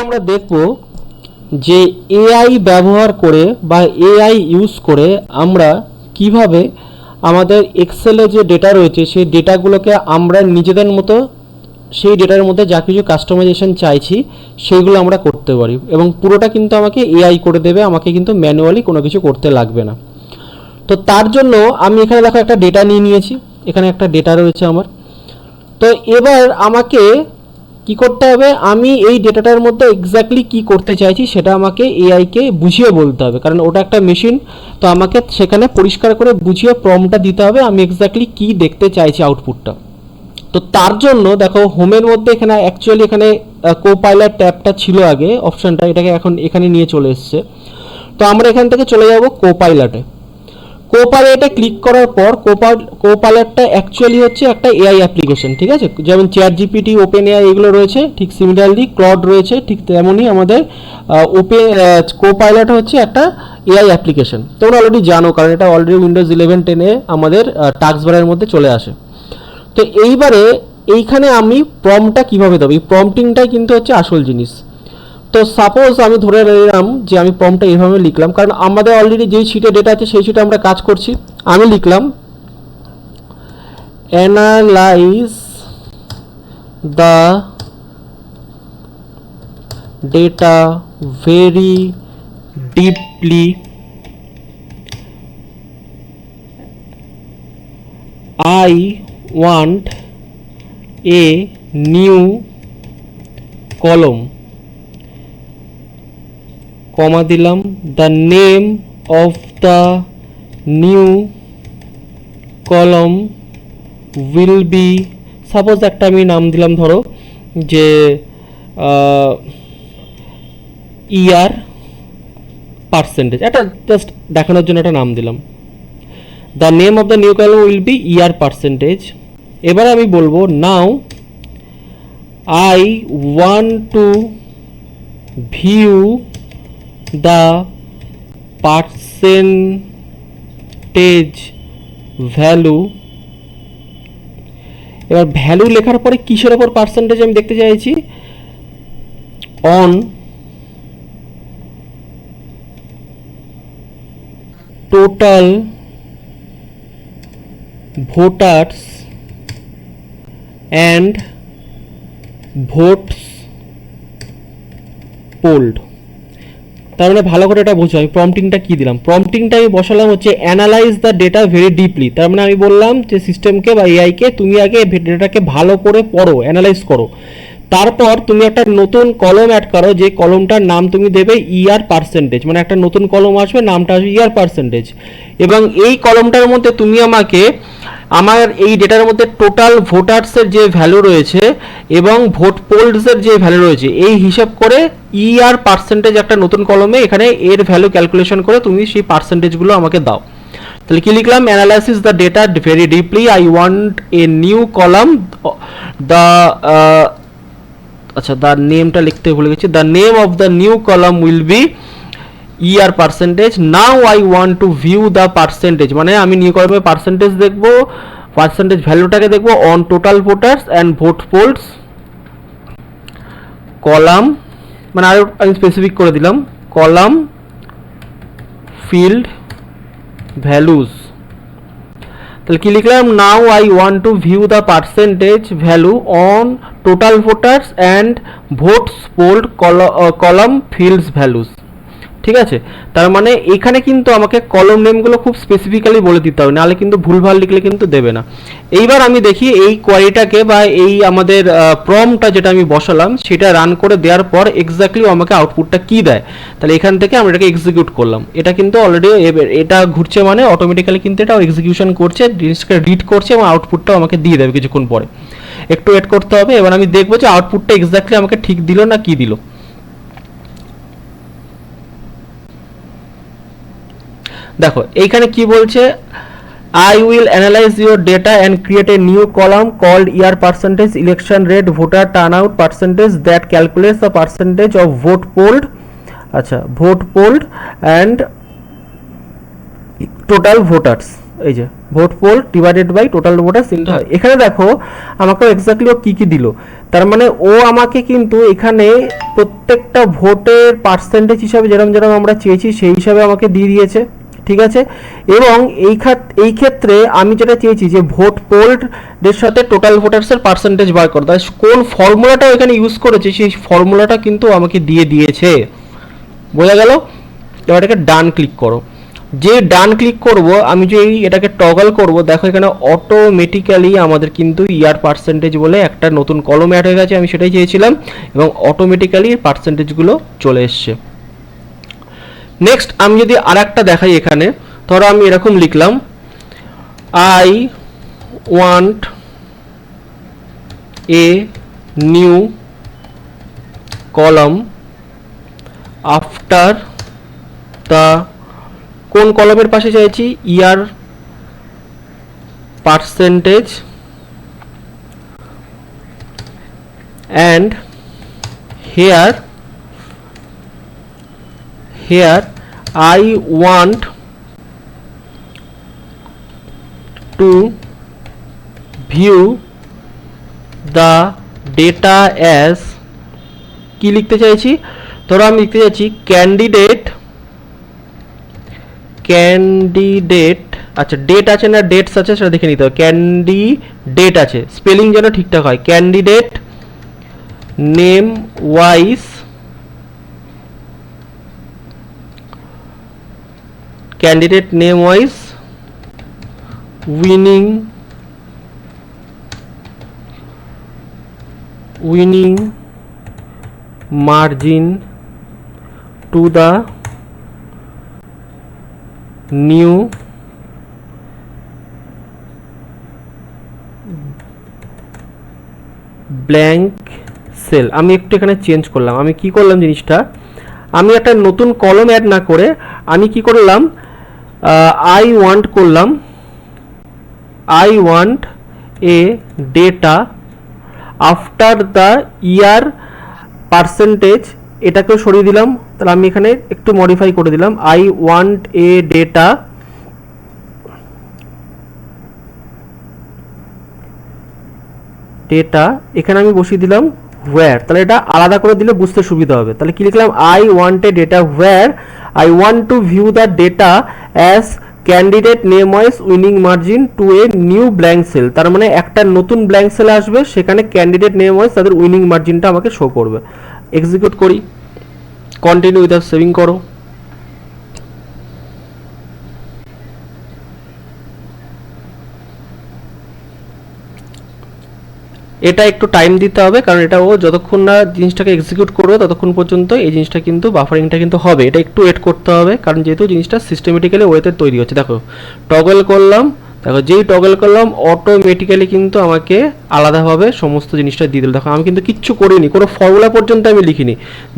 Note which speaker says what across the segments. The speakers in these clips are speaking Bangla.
Speaker 1: আমরা দেখব যে এআই ব্যবহার করে বা এআই ইউজ করে আমরা কিভাবে আমাদের এক্সেলে যে ডেটা রয়েছে সেই ডেটাগুলোকে আমরা নিজেদের মতো সেই ডেটার মধ্যে যা কিছু কাস্টমাইজেশন চাইছি সেইগুলো আমরা করতে পারি এবং পুরোটা কিন্তু আমাকে এআই করে দেবে, আমাকে কিন্তু ম্যানুয়ালি কোনো কিছু করতে লাগবে না। তো তার জন্য আমি এখানে দেখো একটা ডেটা নিয়ে নিয়েছি, এখানে একটা ডেটা রয়েছে আমার। তো এবার আমাকে কি করতে হবে, আমি এই ডেটাটার মধ্যে এক্স্যাক্টলি কি করতে চাইছি সেটা আমাকে এআইকে বুঝিয়ে বলতে হবে, কারণ ওটা একটা মেশিন। তো আমাকে সেখানে পরিষ্কার করে বুঝিয়ে প্রম্পটটা দিতে হবে আমি এক্স্যাক্টলি কি দেখতে চাইছি আউটপুটটা। তো তার জন্য দেখো হোমের মধ্যে এখানে অ্যাকচুয়ালি এখানে কোপাইলট ট্যাবটা ছিল আগে অপশানটা, এটাকে এখন এখানে নিয়ে চলে এসছে। তো আমরা এখান থেকে চলে যাব কোপাইলটে। কোপাইলটে ক্লিক করার পর কোপাইলটটা অ্যাকচুয়ালি হচ্ছে একটা এআই অ্যাপ্লিকেশন, ঠিক আছে? যেমন চ্যাট জিপিটি, ওপেন এআই এগুলো রয়েছে, ঠিক সিমিলারলি ক্লড রয়েছে, ঠিক তেমনই আমাদের কোপাইলট হচ্ছে একটা এআই অ্যাপ্লিকেশন। তোমরা অলরেডি জানো, কারণ এটা অলরেডি উইন্ডোজ 11 10-এ আমাদের টাস্ক বারের মধ্যে চলে আসে। তো এইবারে এইখানে আমি প্রম্পটটা কিভাবে দেবো, এই প্রম্পটিংটাই কিন্তু হচ্ছে আসল জিনিস। তো সাপোজ আমি ধরে নিলাম যে আমি প্রম্পটটা এইভাবে লিখলাম, কারণ আমাদের অলরেডি যেই শিটে ডেটা আছে সেই শিটে আমরা কাজ করছি। আমি লিখলাম analyse the data very deeply I want a new column, comma দিলাম the name of the new column will be, suppose একটা আমি নাম দিলাম ধরো যে ইয়ার পার্সেন্টেজ, এটা জাস্ট দেখানোর জন্য একটা নাম দিলাম। The name of the new column will be year percentage. এবার আমি বলবো now I want to view the percentage value. এবার ভ্যালু লেখার পরে কিসের উপর পার্সেন্টেজ আমি দেখতে চাইছি, on total voters and votes polled। তার মানে ভালো করে এটা বোঝো আমি প্রম্পটিংটা কি দিলাম। প্রম্পটিংটা আমি বসালাম হচ্ছে analyse the data very deeply. তার মানে আমি বললাম যে সিস্টেমকে বা এআইকে তুমি আগে ডেটাটাকে ভালো করে পড়ো, অ্যানালাইজ করো, তারপর তুমি একটা নতুন কলম অ্যাড করো, যে কলমটার নাম তুমি দেবে ইয়ার পার্সেন্টেজ, মানে একটা নতুন কলম আসবে, নামটা আসবে ইয়ার পার্সেন্টেজ। এবং এই কলমটার মধ্যে তুমি আমাকে আমার এই ডেটার মধ্যে টোটাল ভোটার্সের যে ভ্যালু রয়েছে এবং ভোট পোলসের যে ভ্যালু রয়েছে এই হিসাব করে ইয়ার পার্সেন্টেজ একটা নতুন কলমে এখানে এর ভ্যালু ক্যালকুলেশন করে তুমি সেই পার্সেন্টেজগুলো আমাকে দাও। তাহলে কি লিখলাম, analysis the data very deeply, I want a new column, the আচ্ছা দ্য নেমটা লিখতে ভুলে গেছি, the name of the new column will be year percentage. Now I want to view the percentage, মানে আমি নিউ কলামে পার্সেন্টেজ দেখবো, পার্সেন্টেজ ভ্যালুটাকে দেখবো on total voters and vote polls column, মানে আরো আমি স্পেসিফিক করে দিলাম কলাম ফিল্ড ভ্যালুস। তাহলে কি লিখলাম, নাও I want to view the percentage value on total voters and votes pooled column fields values. ঠিক আছে, তার মানে এখানে কিন্তু আমাকে কলম নেমগুলো খুব স্পেসিফিক্যালি বলে দিতে হবে, নাহলে কিন্তু ভুলভাল লিখলে কিন্তু দেবে না। এইবার আমি দেখি এই কোয়ারিটাকে বা এই আমাদের প্রম্পটটা যেটা আমি বসালাম সেটা রান করে দেওয়ার পর এক্স্যাক্টলি আমাকে আউটপুটটা কি দেয়। তাহলে এখান থেকে আমরা এটাকে এক্সিকিউট করলাম, এটা কিন্তু অলরেডি এটা ঘুরছে, মানে অটোমেটিক্যালি কিন্তু এটা এক্সিকিউশন করছে, জিনিসটা রিড করছে এবং আউটপুটটাও আমাকে দিয়ে দেবে কিছুক্ষণ পরে। একটু ওয়েট করতে হবে, এবার আমি দেখবো যে আউটপুটটা এক্স্যাক্টলি আমাকে ঠিক দিল না কি দিল। দেখো এইখানে কি বলছে, I will analyze your data and create a new column called year percentage election rate voter turnout percentage that calculates the percentage of vote polled, আচ্ছা vote polled and total voters, এই যে vote poll divided by total voters into. এখানে দেখো আমাকে এক্স্যাক্টলি ও কি কি দিল। তার মানে ও আমাকে কিন্তু এখানে প্রত্যেকটা ভোটের পার্সেন্টেজ হিসাবে যেরকম যেরকম আমরা চেয়েছি সেই হিসাবে আমাকে দিয়ে দিয়েছে, ঠিক আছে। এবং এই ক্ষেত্রে আমি যেটা চেয়েছি যে ভোট পোলড এর সাথে টোটাল ভোটার্সের পার্সেন্টেজ বার করতে, কোন ফর্মুলাটা এখানে ইউজ করেছি সেই ফর্মুলাটা কিন্তু আমাকে দিয়ে দিয়েছে, বোঝা গেল। এবার এটাকে ডান ক্লিক করো। যে ডান ক্লিক করব, আমি যে এটাকে টগল করব, দেখো এখানে অটোমেটিক্যালি আমাদের কিন্তু ইয়ার পার্সেন্টেজ বলে একটা নতুন কলম অ্যাড হয়ে গেছে, আমি সেটাই চেয়েছিলাম, এবং অটোমেটিক্যালি পার্সেন্টেজগুলো চলে এসছে। নেক্সট আমি যদি আর একটা দেখাই, এখানে ধরো আমি এরকম লিখলাম, আই ওয়ান্ট এ নিউ কলম আফটার দ্য, কোন কলমের পাশে চাইছি, year percentage and here I want to view the data as, কি লিখতে চাইছি, ধরো আমি লিখতে চাইছি ক্যান্ডিডেট, আচ্ছা ডেট আছে না ডেটস আছে সেটা দেখে নিতে হবে, ক্যান্ডিডেট আছে, স্পেলিং যেন ঠিকঠাক হয়, candidate name wise, candidate name wise winning margin to the new blank cell। আমি একটু এখানে চেঞ্জ করলাম, আমি কি করলাম জিনিসটা, আমি একটা নতুন কলম অ্যাড না করে আমি কি করলাম, আই ওয়ান্ট করলাম, I want a data after the year percentage, এটাকেও সরিয়ে দিলাম, তাহলে আমি এখানে একটু মডিফাই করে দিলাম, আই ওয়ান্ট এ ডেটা এখানে আমি বসিয়ে দিলাম where, তাহলে এটা আলাদা করে দিলে বুঝতে সুবিধা হবে। তাহলে কি লিখলাম, I want a data where I want to view the data as candidate name wise winning margin to a new blank cell। তার মানে একটা নতুন ব্ল্যাঙ্ক সেল আসবে, সেখানে ক্যান্ডিডেট নেম ওয়াইজ তাদের উইনিং মার্জিনটা আমাকে শো করবে। এক্সিকিউট করি, কন্টিনিউ উইথ সেভিং করো। এটা একটু টাইম দিতে হবে, কারণ এটা ও যতক্ষণ না জিনিসটাকে এক্সিকিউট করবে ততক্ষণ পর্যন্ত এই জিনিসটা কিন্তু বাফারিংটা কিন্তু হবে, এটা একটু ওয়েট করতে হবে, কারণ যেহেতু জিনিসটা সিস্টেমেটিক্যালি ওয়েতে তৈরি হচ্ছে। দেখো টগল করলাম, দেখো যেই টগল করলাম অটোমেটিক্যালি কিন্তু আমাকে আলাদাভাবে সমস্ত জিনিসটা দিয়ে দিল। দেখো আমি কিন্তু কিচ্ছু করিনি, কোনো ফর্মুলা পর্যন্ত আমি লিখিনি,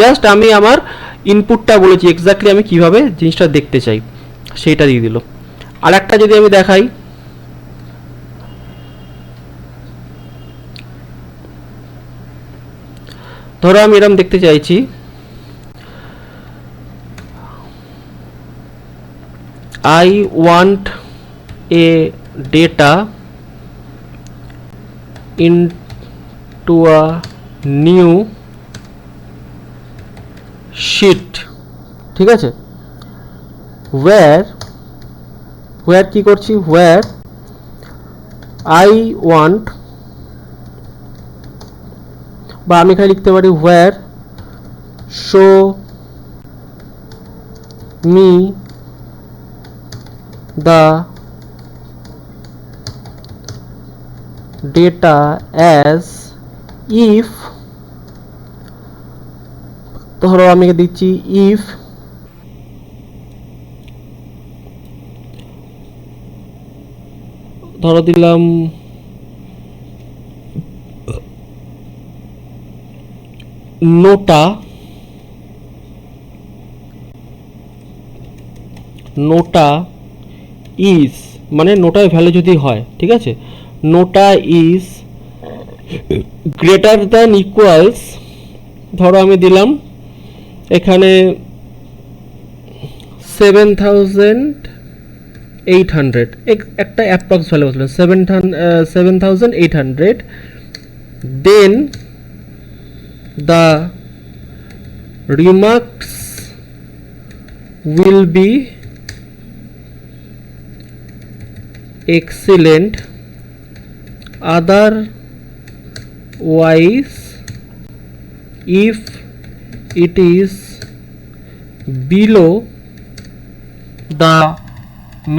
Speaker 1: জাস্ট আমি আমার ইনপুটটা বলেছি এক্স্যাক্টলি আমি কিভাবে জিনিসটা দেখতে চাই সেইটা দিয়ে দিল। আর একটা যদি আমি দেখাই, ধরো আমি এরকম দেখতে চাইছি, I want a data into a new sheet, ঠিক আছে, where কি করছি, where I want, বা আমি এখানে লিখতে পারি where show me the data as if, ধরো আমি দিচ্ছি if ধরো দিলাম নোটা ইজ, মানে নোটার ভ্যালু যদি হয়, ঠিক আছে, নোটা ইজ গ্রেটার দ্যান ইকুয়ালস, ধরো আমি দিলাম এখানে 7,800, একটা অ্যাপ্রক্স ভ্যালু বললাম 7,800, দেন the remarks will be excellent, otherwise if it is below the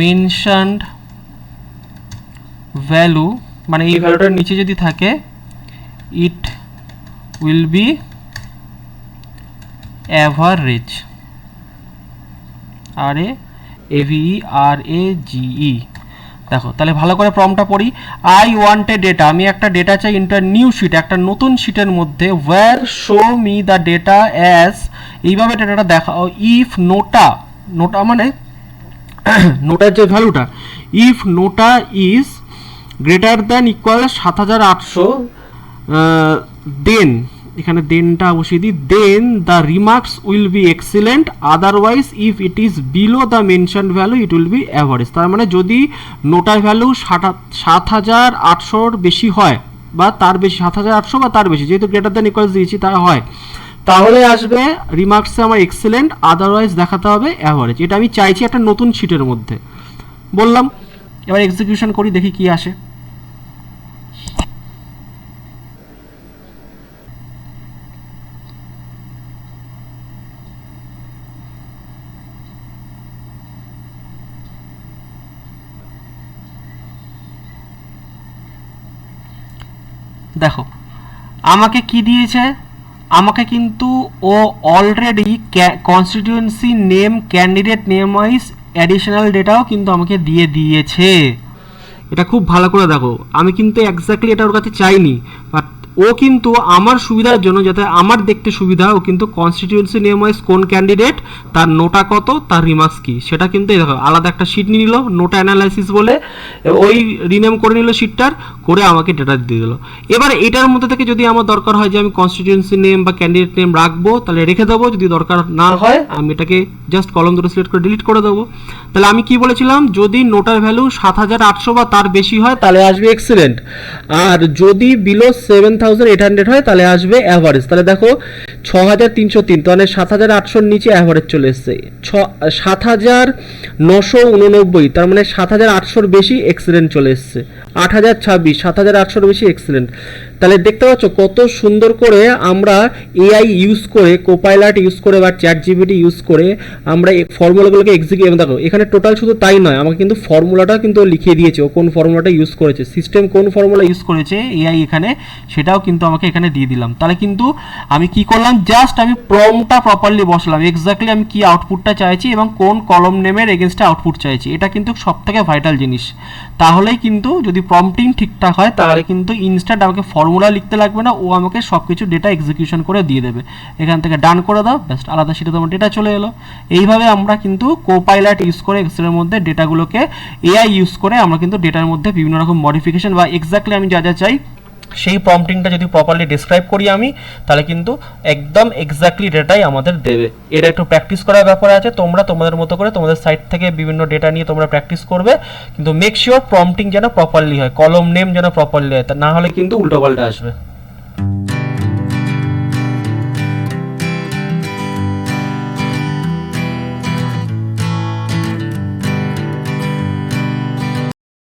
Speaker 1: mentioned value, মানে এই ভ্যালুটার নিচে যদি থাকে, it will be average, AVERAGE। দেখো তাহলে ভালো করে প্রম্পটটা পড়ি। আই ওয়ান্ট এ ডেটা, আমি একটা ডেটা চাই ইন্টার নিউ শিট, একটা নতুন শিটের মধ্যে, where show me the data as, এইভাবে ডেটাটা দেখাও, ইফ নোটা, নোটা মানে নোটার যে ভ্যালুটা, if NOTA is greater than equal 7800, then, এখানে দেনটা বসিয়ে দিই, then the remarks will be excellent, otherwise if it is below the mention value it will be average. তার মানে যদি নোটার ভ্যালু 7800 বেশি হয় বা তার বেশি, 7800 বা তার বেশি, যেহেতু গ্রেটার দ্যান ইকুয়াল দিয়েছি তা হয়, তাহলে আসবে রিমার্কসে আমার এক্সিলেন্ট, আদারওয়াইজ দেখাতে হবে অ্যাভারেজ। এটা আমি চাইছি একটা নতুন শিটের মধ্যে, বললাম। এবার এক্সিকিউশন করি, দেখি কি আসে। দেখো আমাকে কি দিয়েছে, আমাকে কিন্তু ও already constituency name, candidate name wise additional ডেটাও কিন্তু আমাকে দিয়ে দিয়েছে। এটা খুব ভালো করে দেখো, আমি কিন্তু এক্স্যাক্টলি এটা ওর কাছে চাইনি, বাট ও কিন্তু আমার সুবিধার জন্য, যাতে আমার দেখতে সুবিধা, ও কিন্তু কনস্টিটিউয়েন্সি নেম ওয়াইজ কোন ক্যান্ডিডেট, তার নোটা কত, তার রিমার্কস কি, সেটা কিন্তু দেখো আলাদা একটা শিট নিয়ে নিল নোটা অ্যানালাইসিস বলে, ওই রিনেম করে নিল শিটটার, করে আমাকে ডেটা দিয়ে দিল। এবার এটার মধ্যে থেকে যদি আমার দরকার হয় যে আমি কনস্টিটিউয়েন্সি নেম বা ক্যান্ডিডেট নেম রাখবো, তাহলে রেখে দেবো, যদি দরকার না হয় আমি এটাকে জাস্ট কলম দুটো সিলেক্ট করে ডিলিট করে দেবো। তাহলে আমি কি বলেছিলাম, যদি নোটার ভ্যালু 7800 বা তার বেশি হয় তাহলে আসবে এক্সিলেন্ট, আর যদি বিলো 7800 হয় তাহলে আসবে অ্যাভারেজ। তাহলে দেখো 6303, তাহলে 7800 নিচে অ্যাভারেজ চলে এসছে, 7989, তার মানে 7800 বেশি এক্সিলেন্ট চলে এসছে, 8026, 7800 বেশি এক্সিলেন্ট। তাহলে দেখতে পাচ্ছ কত সুন্দর করে আমরা এআই ইউজ করে, কোপাইলট ইউজ করে বা চ্যাট জিপিটি ইউজ করে আমরা এই ফর্মুলাগুলোকে এক্সিকিউট, দেখো এখানে টোটাল শুধু তাই নয়, আমাকে কিন্তু ফর্মুলাটা কিন্তু লিখিয়ে দিয়েছে, ও কোন ফর্মুলাটা ইউজ করেছে, সিস্টেম কোন ফর্মুলা ইউজ করেছে এআই এখানে, সেটাও কিন্তু আমাকে এখানে দিয়ে দিলাম। তাহলে কিন্তু আমি কি করলাম, জাস্ট আমি প্রম্পটটা প্রপারলি বসলাম, এক্স্যাক্টলি আমি কি আউটপুটটা চাইছি এবং কোন কলম নেমের এগেনস্টে আউটপুট চাইছি, এটা কিন্তু সবথেকে ভাইটাল জিনিস। তাহলেই কিন্তু যদি প্রম্পটিং ঠিকঠাক হয় তাহলে কিন্তু ইনস্ট্যান্ট আমাকে ফর্মুলা লিখতে লাগবে না, ও আমাকে সব কিছু ডেটা এক্সিকিউশন করে দিয়ে দেবে। এখান থেকে ডান করে দাও, ব্যাস আলাদা শিটে তোমার ডেটা চলে এলো। এইভাবে আমরা কিন্তু কোপাইলট ইউজ করে এক্সেলের মধ্যে ডেটাগুলোকে, এআই ইউজ করে আমরা কিন্তু ডেটার মধ্যে বিভিন্ন রকম মডিফিকেশন বা এক্স্যাক্টলি আমি যা যা চাই সেই প্রম্পটিংটা যদি প্রপারলি ডেসক্রাইব করি আমি, তাহলে কিন্তু একদম এক্স্যাক্টলি ডেটাই আমাদের দেবে। এটা একটু প্র্যাকটিস করার ব্যাপার আছে, তোমরা তোমাদের মতো করে তোমাদের সাইট থেকে বিভিন্ন ডেটা নিয়ে তোমরা প্র্যাকটিস করবে, কিন্তু মেক শিওর প্রম্পটিং যেন প্রপারলি হয়, কলম নেম যেন প্রপারলি হয়, তা না হলে কিন্তু উল্টোপাল্টা আসবে।